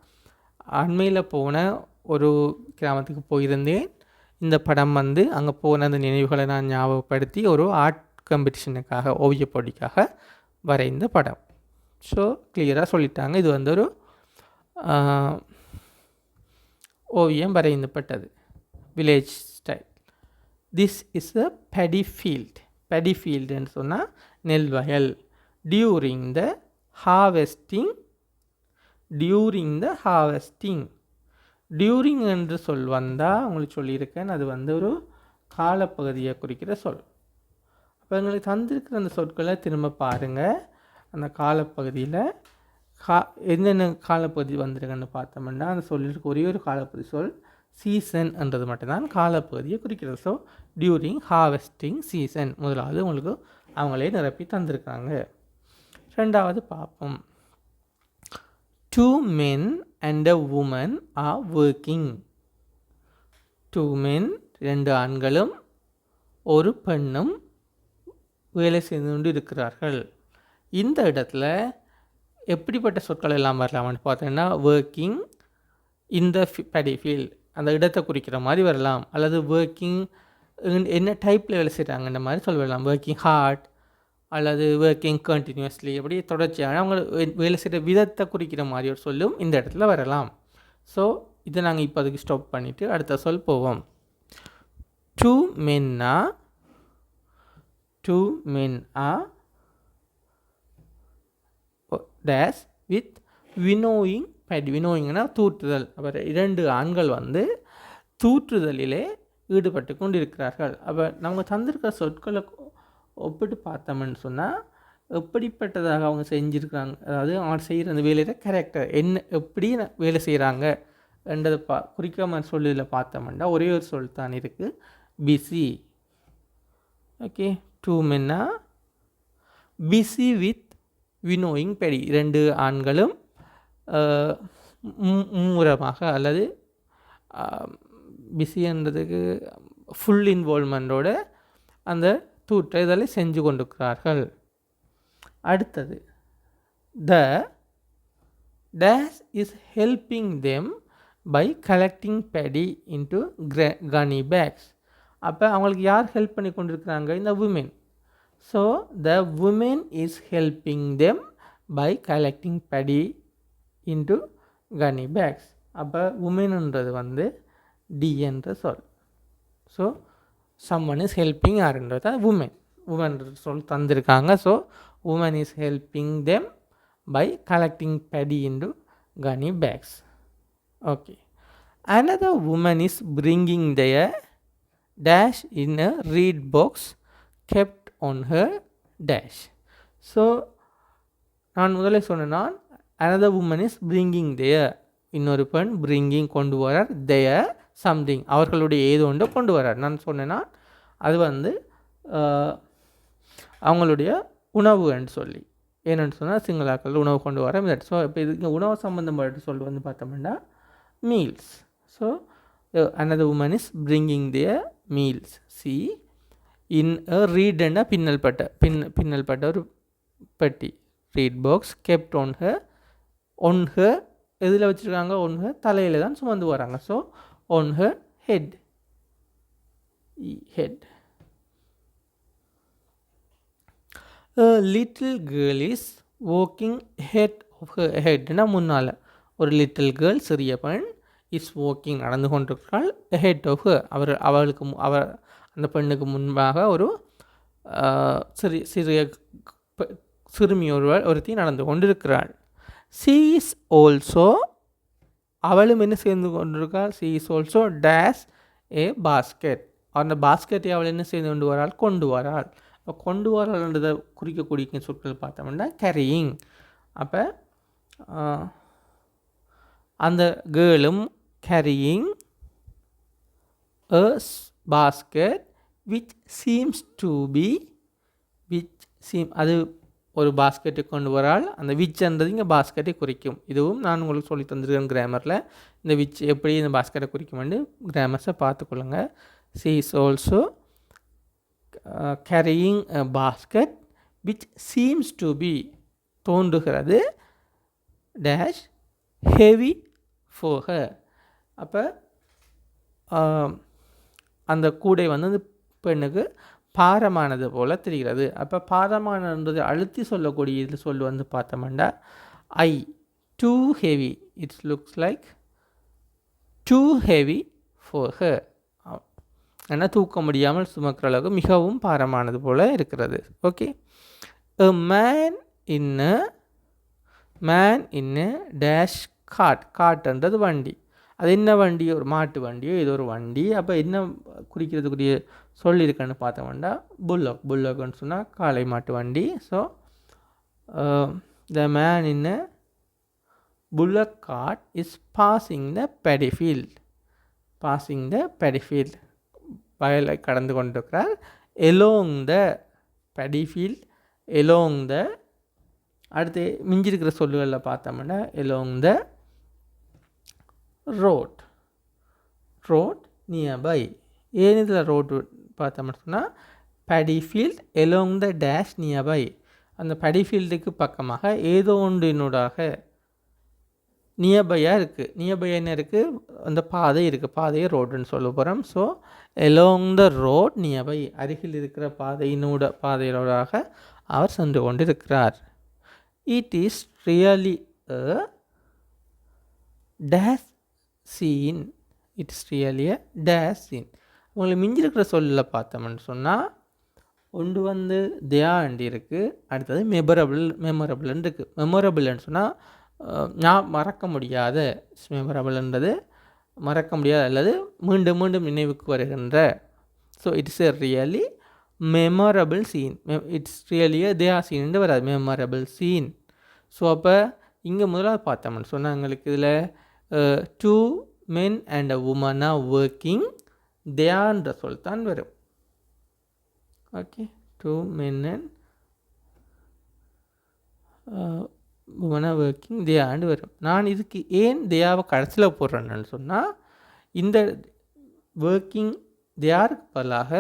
S1: அண்மையில் போன ஒரு கிராமத்துக்கு போயிருந்தேன். இந்த படம் வந்து அங்கே போன அந்த நினைவுகளை நான் ஞாபகப்படுத்தி ஒரு ஆர்ட் காம்படிஷனுக்காக ஓவிய போட்டிக்காக வரைந்த படம். ஸோ கிளியராக சொல்லிட்டாங்க. இது வந்து ஒரு ஓவியம் வரைந்தப்பட்டது village style. This is a paddy field. paddy fieldன்னு சொன்னால் நெல் வயல். During the harvesting. டியூரிங் என்று சொல் வந்தால் உங்களுக்கு சொல்லியிருக்கேன். அது வந்து ஒரு காலப்பகுதியை குறிக்கிற சொல். அப்போ எங்களுக்கு தந்திருக்கிற அந்த சொற்களை திரும்ப பாருங்கள். அந்த காலப்பகுதியில் என்னென்ன காலப்பகுதி வந்திருக்குன்னு பார்த்தோம்னா அந்த சொல்லியிருக்க ஒரே ஒரு காலப்பகுதி சொல் சீசன் என்றது மட்டும்தான் காலப்பகுதியை குறிக்கிறது. ஸோ டியூரிங் ஹார்வெஸ்டிங் சீசன் முதலாவது உங்களுக்கு அவங்களே நிரப்பி தந்திருக்காங்க. ரெண்டாவது பார்ப்போம். 2 men and a woman are working. 2 men 2 ஆண்களும் ஒரு பெண்ணும் வேலை செய்து கொண்டு இருக்கிறார்கள். இந்த இடத்துல எப்படிப்பட்ட சொற்கள் எல்லாம் வரலாம்னு பார்த்தீங்கன்னா, ஒர்க்கிங் இந்த paddy field அந்த இடத்தை குறிக்கிற மாதிரி வரலாம், அல்லது ஒர்க்கிங் என்ன டைப்பில் வேலை செய்கிறாங்கன்ற மாதிரி சொல்லலாம். ஒர்க்கிங் ஹார்ட் அல்லது ஒர்க்கிங் கண்டினியூஸ்லி, அப்படி தொடர்ச்சியான அவங்க வேலை செய்கிற விதத்தை குறிக்கிற மாதிரி ஒரு சொல்லும் இந்த இடத்துல வரலாம். ஸோ இதை நாங்கள் இப்போ அதுக்கு ஸ்டாப் பண்ணிவிட்டு அடுத்த சொல் போவோம். 2 men are dash with winnowing pad. வினோயிங்னா தூற்றுதல். அப்புறம் 2 ஆண்கள் வந்து தூற்றுதலிலே ஈடுபட்டு கொண்டிருக்கிறார்கள். அப்போ நம்ம தந்திருக்கிற சொற்களை ஒப்பிட்டு பார்த்தோம்னு சொன்னால் எப்படிப்பட்டதாக அவங்க செஞ்சுருக்காங்க, அதாவது அவங்க செய்கிற அந்த வேலையில் கேரக்டர் என்ன, எப்படி வேலை செய்கிறாங்க என்றதை குறிக்காம சொல்லில் பார்த்தோம்னா ஒரே ஒரு சொல் தான் இருக்குது, busy. Okay, 2 men are busy with winnowing paddy. 2 ஆண்களும் மூலமாக அல்லது பிஸின்றதுக்கு ஃபுல் இன்வால்மெண்ட்டோட அந்த தூற்றை இதெல்லாம் செஞ்சு கொண்டிருக்கிறார்கள். அடுத்தது, the dash is helping them by collecting paddy into gunny bags. அப்போ அவங்களுக்கு யார் ஹெல்ப் பண்ணி கொண்டிருக்கிறாங்க? இந்த woman. So the woman is helping them by collecting paddy into gunny bags. அப்போ உமன்ன்றது வந்து டி என்ற சொல். ஸோ someone is helping யாருன்றத உமன் சொல் தந்திருக்காங்க. So woman is helping them by collecting paddy into gunny bags. Okay, another woman is bringing their dash in a reed box kept on her dash. So நான் முதலே சொன்னேன், another woman is bringing their, இன்னொரு பெண் bringing கொண்டு வரார், their something அவர்களுடைய ஏதோ ஒன்று கொண்டு வரார். நான் சொன்னேன்னா அது வந்து அவங்களுடைய உணவு என்று சொல்லி, ஏன்னு சொன்னால் சிங்களாக்கள் உணவு கொண்டு வர. ஸோ இப்போ இதுக்கு உணவு சம்பந்தப்பட்ட சொல் வந்து பார்த்தோம்னா meals. So another woman is bringing their meals. See, in a reed and a பின்னல் பட்ட ஒரு பெட்டி, reed box kept on her எதில் வச்சுருக்காங்க? on her தலையில் தான் சுமந்து வராங்க. So on her head. A little girl is walking ahead of her headனா முன்னால் ஒரு லிட்டில் கேர்ள் சிறிய பெண் இஸ் வாக்கிங் நடந்து கொண்டிருக்கிறாள், ஹெட் ஆஃப் அவளுக்கு அந்த பெண்ணுக்கு முன்பாக ஒரு சிறுமி ஒருத்தி நடந்து கொண்டிருக்கிறாள். சி இஸ் ஆல்சோ, அவளும் என்ன சேர்ந்து கொண்டிருக்காள்? She is also dash a basket. அந்த பாஸ்கெட்டை அவள் என்ன செய்து கொண்டு வராள். இப்போ கொண்டு வராள்ன்றதை குறிக்கக்கூடிய சொற்கள் பார்த்தோம்னா கேரியிங். அப்போ அந்த கேர்ளும் carrying a basket which seems to be அது ஒரு பாஸ்கெட்டை கொண்டு வரால். அந்த விச்ன்றது இங்கே பாஸ்கெட்டை குறிக்கும். இதுவும் நான் உங்களுக்கு சொல்லி தந்திருக்கேன் கிராமரில். இந்த விச் எப்படி இந்த பாஸ்கெட்டை குறிக்கும்னு கிராமர்ஸை பார்த்துக்கொள்ளுங்க. she is also carrying a basket which seems to be தோன்றுகிறது dash heavy for her. அப்போ அந்த கூடை வந்து அந்த பெண்ணுக்கு பாரமானது போல் தெரிகிறது. அப்போ பாரமானது அழுத்தி சொல்லக்கூடிய இது சொல் வந்து பார்த்தோம்னா I too heavy. It's looks like too heavy for her. ஏன்னா தூக்க முடியாமல் சுமக்கிற அளவுக்கு மிகவும் பாரமானது போல் இருக்கிறது. Okay, a man in a dash cart. கார்ட்ன்றது வண்டி. அது என்ன வண்டி? ஒரு மாட்டு வண்டியோ ஏதோ ஒரு வண்டி. அப்போ என்ன குறிக்கிறதுக்குரிய சொல் இருக்குன்னு பார்த்தோம்னா புல்லோக்னு சொன்னால் காளை மாட்டு வண்டி. So the man in a bullock card is passing the paddy field. வயலை கடந்து கொண்டிருக்கிறார். along the paddy field along the அடுத்து மிஞ்சிருக்கிற சொல்லுகளில் பார்த்தோம்னா along the road nearby. ஏன் இதில் ரோடு பார்த்தோம்னு சொன்னால் paddy field along the dash nearby. அந்த paddy ஃபீல்டுக்கு பக்கமாக ஏதோ ஒன்றினூடாக நியர்பையாக இருக்குது. நியர்பை என்ன இருக்குது? அந்த பாதை இருக்குது. பாதையை ரோடுன்னு சொல்ல போகிறோம். So along the road nearby, அருகில் இருக்கிற பாதையினூடாக அவர் சென்று கொண்டிருக்கிறார். It is really a dash scene. It is really a dash scene. உங்களுக்கு மிஞ்சிருக்கிற சொல்லில் பார்த்தோம்னு சொன்னால் ஒன்று வந்து தியாண்டி இருக்குது, அடுத்தது மெமரபிள்னு இருக்குது. மெமரபிள்னு சொன்னால் மறக்க முடியாத, மெமரபிள்ன்றது மறக்க முடியாத அல்லது மீண்டும் மீண்டும் நினைவுக்கு வருகின்ற. So it's a really memorable scene. It's really the scene வராது, மெமரபிள் சீன். ஸோ அப்போ இங்கே முதலாவது பார்த்தோம்னு சொன்னால் எங்களுக்கு இதில் 2 men and a woman are working, தேன்ற சொல் தான் வரும். Okay, 2 men and women are working தேண்டு வரும். நான் இதுக்கு ஏன் தேயாவை கடைசியில் போடுறேன்னு சொன்னால் இந்த ஒர்க்கிங் தேருக்கு பதிலாக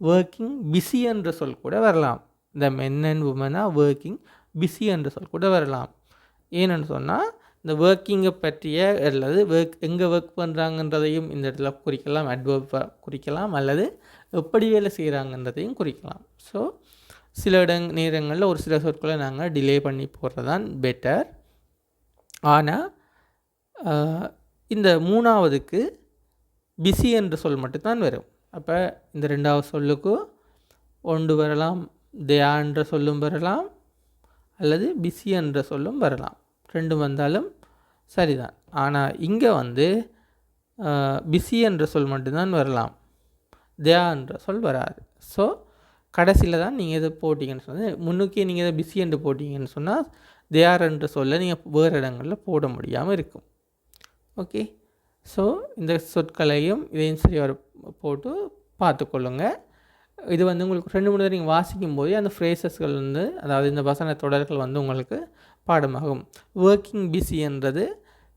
S1: ஒர்க்கிங் பிஸி என்ற சொல் கூட வரலாம். இந்த men and women are working busy என்ற சொல் கூட வரலாம். ஏன்னு சொன்னால் இந்த ஒர்க்கிங்கை பற்றிய அல்லது எங்கே ஒர்க் பண்ணுறாங்கன்றதையும் இந்த இடத்துல குறிக்கலாம், அட்வர்ப் குறிக்கலாம், அல்லது எப்படி வேலை செய்கிறாங்கன்றதையும் குறிக்கலாம். ஸோ சில நேரங்களில் ஒரு சில சொற்களை நாங்கள் டிலே பண்ணி போடுறது தான் பெட்டர். ஆனால் இந்த மூணாவதுக்கு பிஸி என்ற சொல் மட்டும்தான் வரும். அப்போ இந்த ரெண்டாவது சொல்லுக்கு ஒன்று வரலாம், தேன்ற சொல்லும் வரலாம், அல்லது பிஸி என்ற சொல்லும் வரலாம். ரெண்டும் வந்தாலும் சரிதான். ஆனால் இங்கே வந்து பிஸி என்ற சொல் மட்டும்தான் வரலாம், தியா என்ற சொல் வராது. ஸோ கடைசியில் தான் நீங்கள் இதை போட்டிங்கன்னு சொன்னால், முன்னுக்கே நீங்கள் இதை பிஸி என்று போட்டிங்கன்னு சொன்னால் தியார் என்ற சொல்ல நீங்கள் வேறு இடங்களில் போட முடியாமல் இருக்கும். ஓகே, ஸோ இந்த சொற்களையும் இதையும் சரியாக போட்டு பார்த்துக்கொள்ளுங்க. இது வந்து உங்களுக்கு 2-3 தடவை நீங்கள் வாசிக்கும் போது அந்த ஃப்ரேசஸ்கள் வந்து, அதாவது இந்த வசன தொடர்கள் வந்து உங்களுக்கு பாடமாகும். ஒர்க்கிங் பிஸி என்றது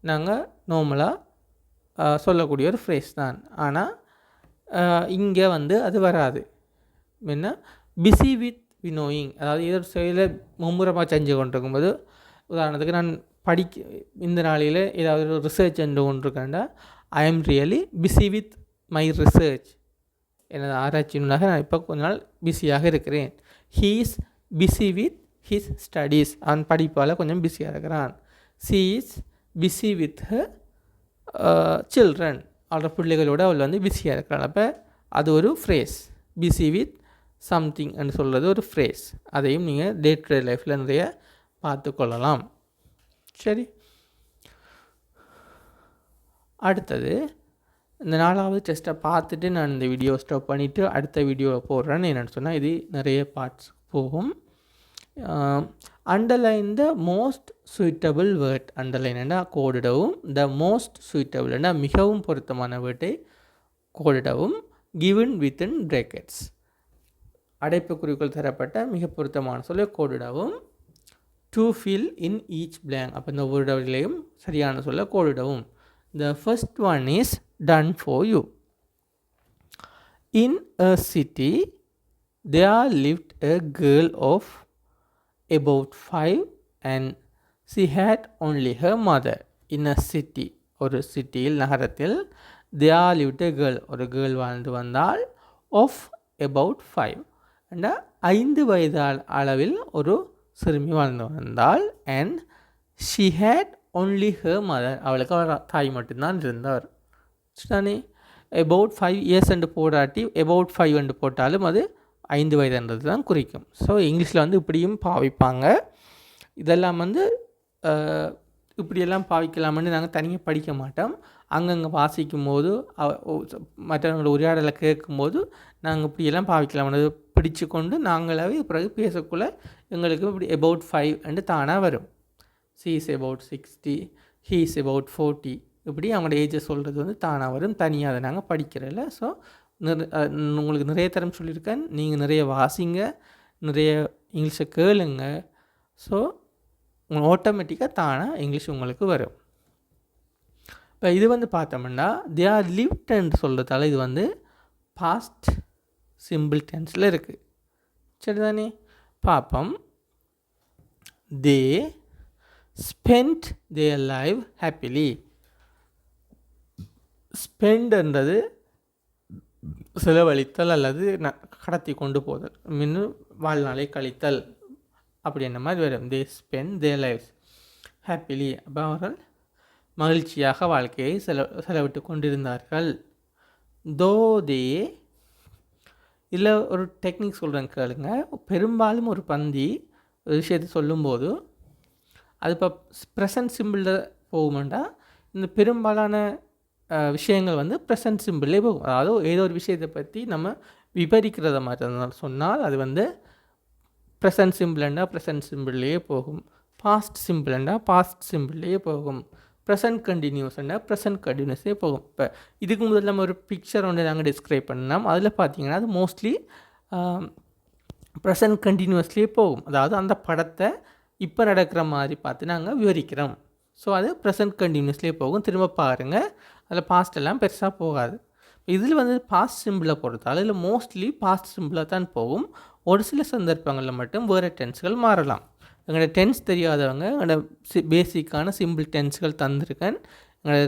S1: நாங்கள் நார்மலாக சொல்லக்கூடிய ஒரு ஃப்ரேஸ் தான். ஆனால் இங்கே வந்து அது வராது. என்ன, பிஸி வித் வினோயிங், அதாவது ஏதோ செயலை மும்முரமாக செஞ்சு கொண்டிருக்கும்போது, உதாரணத்துக்கு நான் இந்த நாளையில் ஏதாவது ஒரு ரிசர்ச் செஞ்சு கொண்டிருக்கேன்டா, I am really busy with my research, எனது ஆராய்ச்சியினாக நான் இப்போ கொஞ்ச நாள் பிஸியாக இருக்கிறேன். He is busy with his studies, அவன் படிப்பால் கொஞ்சம் பிஸியாக இருக்கிறான். She is busy with her children, அவளோட பிள்ளைகளோடு அவள் வந்து பிஸியாக இருக்கிறாள். அப்போ அது ஒரு ஃப்ரேஸ். பிஸி வித் சம்திங் என்று சொல்கிறது ஒரு ஃப்ரேஸ். அதையும் நீங்கள் டே டு டே லைஃப்பில் நிறைய பார்த்து கொள்ளலாம். சரி, அடுத்தது இந்த 4வது டெஸ்ட்டை பார்த்துட்டு நான் இந்த வீடியோ ஸ்டாப் பண்ணிவிட்டு அடுத்த வீடியோவை போடுறேன்னு என்னென்னு சொன்னால் இது நிறைய பார்ட்ஸ் போகும். Underline the most suitable word. அண்டர்லைன்னா கோடிடவும், த மோஸ்ட் சூட்டபிள்னா மிகவும் பொருத்தமான வேர்ட்டை கோடிடவும், கிவன் வித்தின் பிராக்கெட்ஸ் அடைப்புக்குறிக்குள் தரப்பட்ட மிக பொருத்தமான சொல்லை கோடிடவும், to fill in each blank, அப்போ இந்த ஒவ்வொரு இடவிலையும் சரியான சொல்ல கோடிடவும். The first one is done for you. In a city, there lived a girl of about 5 and she had only her mother. In a city, ஒரு சிட்டியில் நகரத்தில், there lived a girl, ஒரு girl வாழ்ந்து வந்தால், of about 5 and 5 வயது அளவில் ஒரு சிறுமி வாழ்ந்து வந்தால், and she had only her mother, அவளுக்கு அவள் தாய் மட்டும்தான் இருந்தார். தானே, about 5 years என்று போடாட்டி about 5 என்று போட்டாலும் அது 5 வயதுன்றது தான் குறிக்கும். ஸோ இங்கிலீஷில் வந்து இப்படியும் பாவிப்பாங்க. இதெல்லாம் வந்து இப்படியெல்லாம் பாவிக்கலாம்னு நாங்கள் தனியாக படிக்க மாட்டோம். அங்கங்கே வாசிக்கும் போது மற்றவங்களோட உரையாடலை கேட்கும்போது நாங்கள் இப்படியெல்லாம் பாவிக்கலாம்னு பிடிச்சு கொண்டு நாங்களாவே பிறகு பேசக்குள்ள எங்களுக்கு இப்படி about 5 என்று தானாக வரும். she is about 60, he is about 40, இப்படி அவங்களோட ஏஜை சொல்கிறது வந்து தானாக வரும். தனியாக அதை நாங்கள் படிக்கிறதில்ல. ஸோ உங்களுக்கு நிறைய தரம் சொல்லியிருக்கேன், நீங்கள் நிறைய வாசிங்க, நிறைய இங்கிலீஷை கேளுங்க. ஸோ ஆட்டோமேட்டிக்காக தானாக இங்கிலீஷ் உங்களுக்கு வரும். இப்போ இது வந்து பார்த்தோம்னா தே ஆர் லிவ்ட்ன்னு சொல்கிறதால இது வந்து பாஸ்ட் சிம்பிள் டென்ஸில் இருக்குது. சரிதானே? பார்ப்போம். They spend their life happily. ஸ்பெண்ட்ன்றது செலவழித்தல் அல்லது கடத்தி கொண்டு போதல், இன்னும் வாழ்நாளை கழித்தல் அப்படின்ற மாதிரி வரும். தே ஸ்பெண்ட் தேர் லைஃப் ஹாப்பிலி. அப்போ அவர்கள் மகிழ்ச்சியாக வாழ்க்கையை செலவிட்டு கொண்டிருந்தார்கள். தோ தே இல்லை ஒரு டெக்னிக் சொல்கிறேன் கேளுங்க. பெரும்பாலும் ஒரு பந்தி ஒரு விஷயத்தை சொல்லும்போது அது இப்போ ப்ரெசன்ட் சிம்பிளில் போகுமாண்டா இந்த பெரும்பாலான விஷயங்கள் வந்து ப்ரெசன்ட் சிம்பிள்லேயே போகும். அதாவது ஏதோ ஒரு விஷயத்தை பற்றி நம்ம விவரிக்கிறத மாதிரி சொன்னால் அது வந்து ப்ரெசன்ட் சிம்பிள்னா ப்ரெசன்ட் சிம்பிள்லேயே போகும். பாஸ்ட் சிம்பிள்னா பாஸ்ட் சிம்பிள்லேயே போகும். ப்ரெசன்ட் கண்டினியூஸ்னா ப்ரெசன்ட் கண்டினியூஸே போகும். இப்போ இதுக்கு முதல்ல நம்ம ஒரு பிக்சர் ஒன்று நாங்கள் டிஸ்கிரைப் பண்ணோம். அதில் பார்த்தீங்கன்னா அது மோஸ்ட்லி ப்ரெசன்ட் கண்டினியூஸ்லேயே போகும். அதாவது அந்த படத்தை இப்போ நடக்கிற மாதிரி பார்த்து நாங்கள் விவரிக்கிறோம். ஸோ அது ப்ரெசன்ட் கண்டினியூஸ்லேயே போகும். திரும்ப பாருங்கள், அதில் பாஸ்ட் எல்லாம் பெருசாக போகாது. இதில் வந்து பாஸ்ட் சிம்பிளை பொறுத்தாலும் இல்லை மோஸ்ட்லி பாஸ்ட் சிம்பிளாக தான் போகும். ஒரு சில சந்தர்ப்பங்களில் மட்டும் வேறு டென்ஸ்கள் மாறலாம். எங்களோட டென்ஸ் தெரியாதவங்க எங்களோட பேசிக்கான சிம்பிள் டென்ஸ்கள் தந்திருக்கேன். எங்களோட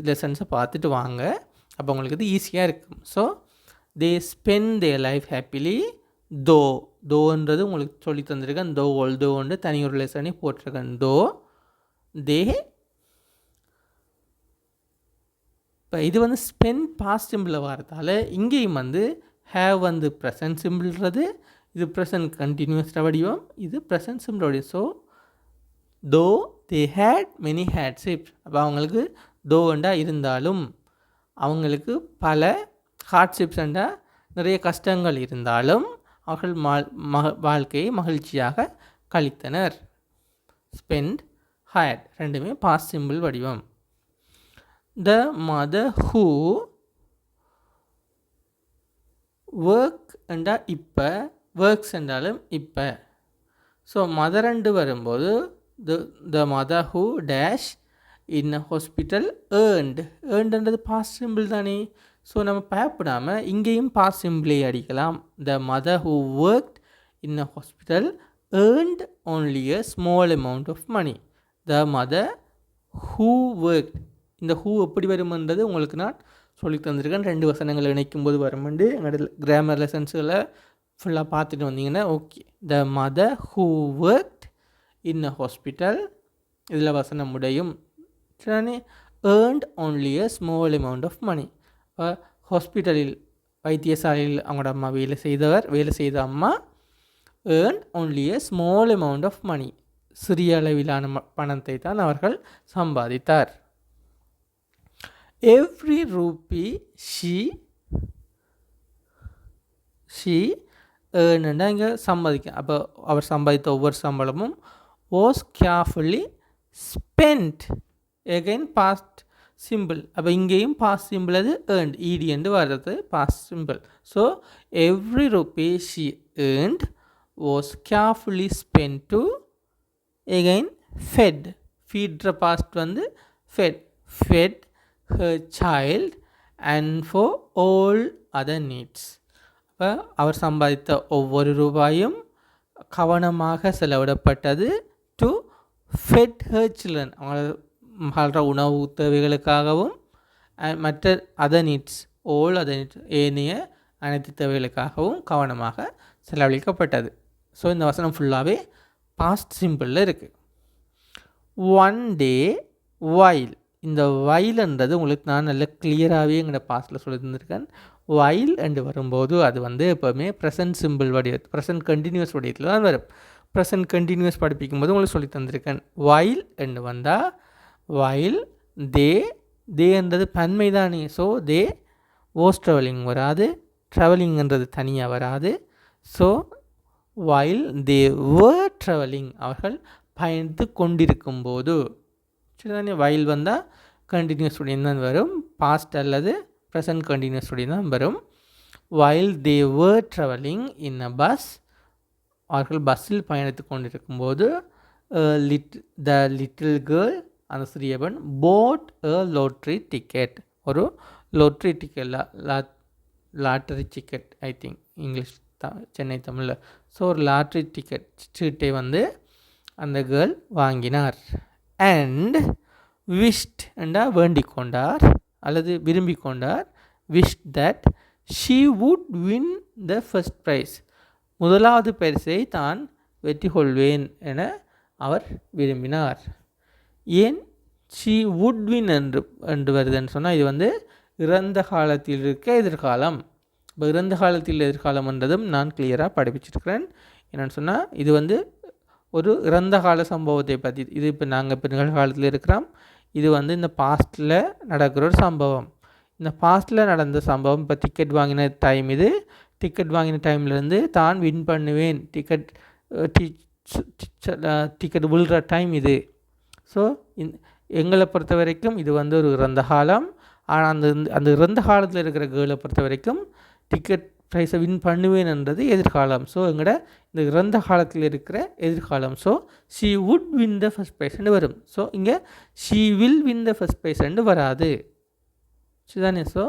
S1: லெசன்ஸை பார்த்துட்டு வாங்க. அப்போ உங்களுக்கு இது ஈஸியாக இருக்கும். So they spend their life happily. தோன்றது உங்களுக்கு சொல்லி தந்திருக்கேன். தோன்னு தனி ஒரு லெசனே போட்டிருக்கேன். தே. இப்போ இது வந்து ஸ்பெண்ட் பாஸ்ட் சிம்பிளில் வரதால் இங்கேயும் வந்து ஹேவ் வந்து ப்ரெசன்ட் சிம்பிள்ன்றது, இது ப்ரெசன்ட் கண்டினியூஸ் வடிவம், இது ப்ரெசன்ட் சிம்பிள் வடிவம். ஸோ தோ தே ஹேட் மெனி ஹார்ட்ஷிப்ஸ். அப்போ அவங்களுக்கு தோண்டா இருந்தாலும் அவங்களுக்கு பல ஹார்ட்ஷிப்ஸ்ண்டா நிறைய கஷ்டங்கள் இருந்தாலும் அவர்கள் வாழ்க்கையை மகிழ்ச்சியாக கழித்தனர். ஸ்பெண்ட், ஹேட் ரெண்டுமே பாஸ்ட் சிம்பிள் வடிவம். த மதர் ஹூ ஒர்க் என்றா இப்போ, ஒர்க்ஸ் என்றாலும் இப்போ. ஸோ மதர் ரெண்டு வரும்போது the mother who dash in a hospital ஏர்ன்டுன்றது பாஸ்ட் சிம்பிள் தானே. ஸோ நம்ம பயப்படாமல் இங்கேயும் பாஸ்ட் சிம்பிளே அடிக்கலாம். The mother who worked in a hospital earned only a small amount of money. The mother who worked. இந்த ஹூ எப்படி வருமென்றது உங்களுக்கு நான் சொல்லி தந்திருக்கேன். 2 வசனங்களை இணைக்கும் போது வருமெண்டு எங்களோட கிராமர் லெசன்ஸுகளை ஃபுல்லாக பார்த்துட்டு வந்தீங்கன்னா okay. The mother who worked in a hospital, இதில் வசனம் முடியும். சரிதானே? Earned only a small amount of money. ஹாஸ்பிட்டலில், வைத்தியசாலையில் அவங்களோட அம்மா வேலை செய்த அம்மா earned only a small amount of money, சிறிய அளவிலான பணத்தை தான் அவர்கள் சம்பாதித்தார். எவ்ரி ரூபி ஷீ ஏர்ன்டா இங்கே சம்பாதிக்க. அப்போ அவர் சம்பாதித்த ஒவ்வொரு சம்பளமும் was carefully spent. Again past simple. அப்போ இங்கேயும் பாஸ்ட் சிம்பிள் அது ஏர்ன்ட், இடி என்று வர்றது past simple. So every rupee she earned was carefully spend to again fed. ஃபீட்ற பாஸ்ட் வந்து fed her child and for all other needs. அப்போ அவர் சம்பாதித்த ஒவ்வொரு ரூபாயும் கவனமாக செலவிடப்பட்டது டு ஃபெட் her children, அவங்களோட உணவு தேவைகளுக்காகவும் மற்ற other needs, all other needs, ஏனைய அனைத்து தேவைகளுக்காகவும் கவனமாக செலவழிக்கப்பட்டது. ஸோ இந்த வசனம் ஃபுல்லாகவே பாஸ்ட் சிம்பிளில் இருக்குது. One day while. இந்த வைல்ன்றது உங்களுக்கு நான் நல்ல கிளியராகவே எங்களோட பாஸ்ட்டில் சொல்லி தந்திருக்கேன். வைல் என்று வரும்போது அது வந்து எப்போவுமே ப்ரெசன்ட் சிம்பிள் ப்ரெசன்ட் கண்டினியூஸ் வடிவத்தில் தான் வரும். ப்ரெசன்ட் கண்டினியூஸ் படிப்பிக்கும் போது உங்களுக்கு சொல்லி தந்திருக்கேன். வைல் என்று வந்தால் வைல் தேன்றது பன்மை தானே. ஸோ தே வாஸ் ட்ராவலிங் வராது, ட்ராவலிங்ன்றது தனியாக வராது. So while they were travelling, அவர்கள் பயணித்து கொண்டிருக்கும் போது. சரிதானே? வைல் வந்தால் கண்டினியூஸ் உடைய தான் வரும், பாஸ்ட் அல்லது ப்ரெசன்ட் கண்டினியூஸ் உடைய தான் வரும். While they were travelling in a bus அவர்கள் பஸ்ஸில் பயணித்து கொண்டிருக்கும்போது த லிட்டில் கேர்ள் அந்த சிறியவன் போட் லாட்ரி டிக்கெட் ஒரு lottery ticket lottery ticket I think English Chennai தமிழில் ஸோ ஒரு லாட்ரி டிக்கெட் சீட்டை வந்து அந்த கேர்ள் வாங்கினார் அண்ட் விஷ் என்றா வேண்டிக் கொண்டார் அல்லது விரும்பிக் கொண்டார் wish that she would win the first price முதலாவது பரிசை தான் வெற்றி கொள்வேன் என அவர் விரும்பினார். ஏன் ஷீ வுட் வின் என்று வருதுன்னு சொன்னால் இது வந்து இறந்த காலத்தில் இருக்க எதிர்காலம். இப்போ இறந்த காலத்தில் எதிர்காலம்ன்றதும் நான் கிளியராக படிப்பிச்சிருக்கிறேன். என்னென்னு சொன்னால் இது வந்து ஒரு இறந்த கால சம்பவத்தை பற்றி, இது இப்போ நாங்கள் இப்போ நிகழ்காலத்தில் இருக்கிறோம், இது வந்து இந்த பாஸ்ட்டில் நடக்கிற ஒரு சம்பவம். இந்த பாஸ்ட்டில் நடந்த சம்பவம் இப்போ டிக்கெட் வாங்கின டைம் இது, டிக்கெட் வாங்கின டைம்லேருந்து தான் வின் பண்ணுவேன், டிக்கெட் விழுற டைம் இது. ஸோ எங்களை பொறுத்த வரைக்கும் இது வந்து ஒரு இறந்த காலம். ஆனால் அந்த இறந்த காலத்தில் இருக்கிற கேர்ளை பொறுத்த வரைக்கும் டிக்கெட் ப்ரைஸை வின் பண்ணுவேன்ன்றது எதிர்காலம். ஸோ எங்களோட இந்த இறந்த காலத்தில் இருக்கிற எதிர்காலம். So she would win the first ப்ரைஸ்ன்னு வரும். ஸோ இங்கே she will win the first ப்ரைஸ்ன்னு வராது. சரிதானே? So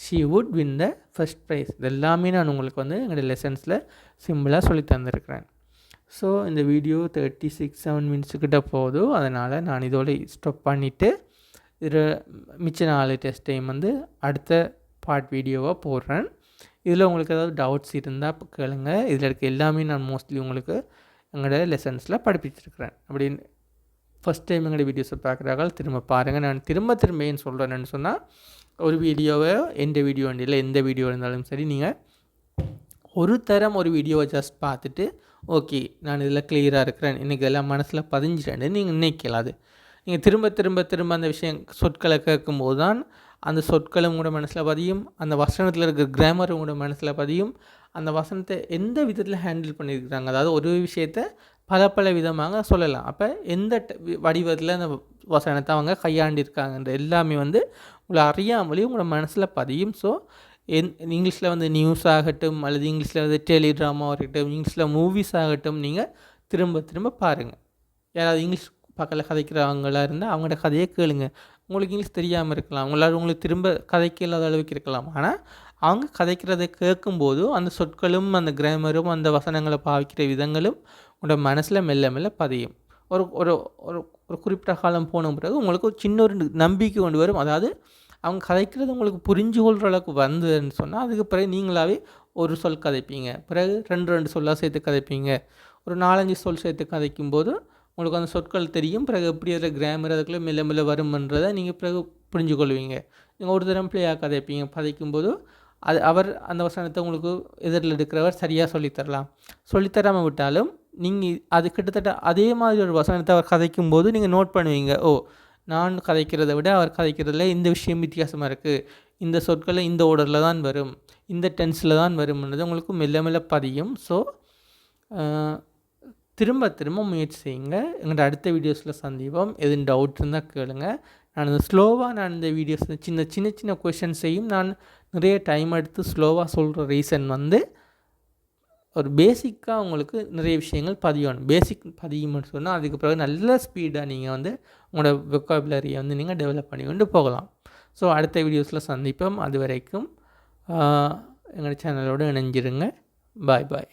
S1: she would win the first prize. இது எல்லாமே நான் உங்களுக்கு வந்து எங்களோட லெசன்ஸில் சிம்பிளாக சொல்லி தந்திருக்கிறேன். ஸோ இந்த வீடியோ 36-7 மினிட்ஸுக்கிட்ட போதும். அதனால் நான் இதோட ஸ்டாப் பண்ணிவிட்டு இதில் மிச்ச 4 டெஸ்ட் டைம் வந்து அடுத்த பார்ட் வீடியோவாக போடுறேன். இதில் உங்களுக்கு ஏதாவது டவுட்ஸ் இருந்தால் கேளுங்க. இதில் இருக்க எல்லாமே நான் மோஸ்ட்லி உங்களுக்கு எங்களோட லெசன்ஸில் படிப்பிச்சிருக்கிறேன். அப்படின்னு ஃபஸ்ட் டைம் எங்களோட வீடியோஸை பார்க்குறாங்க திரும்ப பாருங்கள். நான் திரும்ப ஏன் சொல்கிறேன்னு சொன்னால் ஒரு வீடியோவை எந்த வீடியோ இல்லை எந்த வீடியோ இருந்தாலும் சரி, நீங்கள் ஒரு தரம் ஒரு வீடியோவை ஜஸ்ட் பார்த்துட்டு ஓகே நான் இதில் கிளியராக இருக்கிறேன், இன்றைக்கி எல்லாம் மனசில் பதிஞ்சிட்டேன்னு நீங்கள் நினைக்கலாது. நீங்கள் திரும்ப அந்த விஷயம் சொற்களை கேட்கும்போது தான் அந்த சொற்களும் கூட மனசில் பதியும், அந்த வசனத்தில் இருக்கிற கிராமரும் கூட மனசில் பதியும், அந்த வசனத்தை எந்த விதத்தில் ஹேண்டில் பண்ணியிருக்கிறாங்க, அதாவது ஒரு விஷயத்தை பல விதமாக சொல்லலாம். அப்போ எந்த வடிவத்தில் அந்த வசனத்தை அவங்க கையாண்டிருக்காங்கன்ற எல்லாமே வந்து உங்களை அறியாமலே உங்களோட மனசில் பதியும். ஸோ இங்கிலீஷில் வந்து நியூஸ் ஆகட்டும் அல்லது இங்கிலீஷில் வந்து டெலிட்ராமா ஆகட்டும், இங்கிலீஷில் மூவிஸ் ஆகட்டும், நீங்கள் திரும்ப பாருங்கள். யாராவது இங்கிலீஷ் பக்கத்தில் கதைக்கிறவங்களாக இருந்தால் அவங்களோட கதையை கேளுங்க. உங்களுக்கு இங்கிலீஷ் தெரியாமல் இருக்கலாம், உங்களுக்கு திரும்ப கதைக்க இல்லாத அளவுக்கு இருக்கலாம். ஆனால் அவங்க கதைக்கிறதை கேட்கும்போது அந்த சொற்களும் அந்த கிராமரும் அந்த வசனங்களை பாவிக்கிற விதங்களும் உங்களோட மனசில் மெல்ல பதியும். ஒரு ஒரு ஒரு குறிப்பிட்ட காலம் போன பிறகு உங்களுக்கு ஒரு சின்ன ஒரு நம்பிக்கை கொண்டு வரும். அதாவது அவங்க கதைக்கிறது உங்களுக்கு புரிஞ்சு கொள்கிற அளவுக்கு வந்ததுன்னு சொன்னால் அதுக்கு பிறகு நீங்களாகவே ஒரு சொல் கதைப்பீங்க, பிறகு 2 சொல்லாக சேர்த்து கதைப்பீங்க, ஒரு 4-5 சொல் சேர்த்து கதைக்கும்போது உங்களுக்கு அந்த சொற்கள் தெரியும். பிறகு எப்படி அதில் கிராமர் அதுக்குள்ளே மெல்ல வரும்ன்றதை நீங்கள் பிறகு புரிஞ்சு கொள்வீங்க. நீங்கள் ஒரு தரம் பிள்ளையாக கதைப்பீங்க, கதைக்கும்போது அவர் அந்த வசனத்தை உங்களுக்கு எதிரில் இருக்கிறவர் சரியாக சொல்லித்தரலாம். சொல்லித்தராமல் விட்டாலும் நீங்கள் அது கிட்டத்தட்ட அதே மாதிரி ஒரு வசனத்தை அவர் கதைக்கும்போது நீங்கள் நோட் பண்ணுவீங்க, ஓ நான் கதைக்கிறத விட அவர் கதைக்கிறதுல இந்த விஷயம் வித்தியாசமாக இருக்குது, இந்த சொற்களை இந்த ஆர்டரில் தான் வரும், இந்த டென்ஸில் தான் வரும்ன்றது உங்களுக்கு மெல்ல பதியும். ஸோ திரும்ப முயற்சி செய்யுங்க. எங்களோட அடுத்த வீடியோஸில் சந்திப்போம். எதுவும் டவுட் இருந்தால் கேளுங்க. நான் இந்த வீடியோஸ் சின்ன கொஷின்ஸையும் நான் நிறைய டைம் எடுத்து ஸ்லோவாக சொல்கிற ரீசன் வந்து ஒரு பேசிக்காக உங்களுக்கு நிறைய விஷயங்கள் பதியணும். பேசிக் பதியும்னு சொன்னால் அதுக்கு பிறகு நல்ல ஸ்பீடாக நீங்கள் வந்து உங்களோட வெக்காபுலரியை வந்து நீங்கள் டெவலப் பண்ணி கொண்டு போகலாம். ஸோ அடுத்த வீடியோஸில் சந்திப்போம். அது வரைக்கும் எங்களோட சேனலோடு இணைஞ்சிருங்க. பாய்.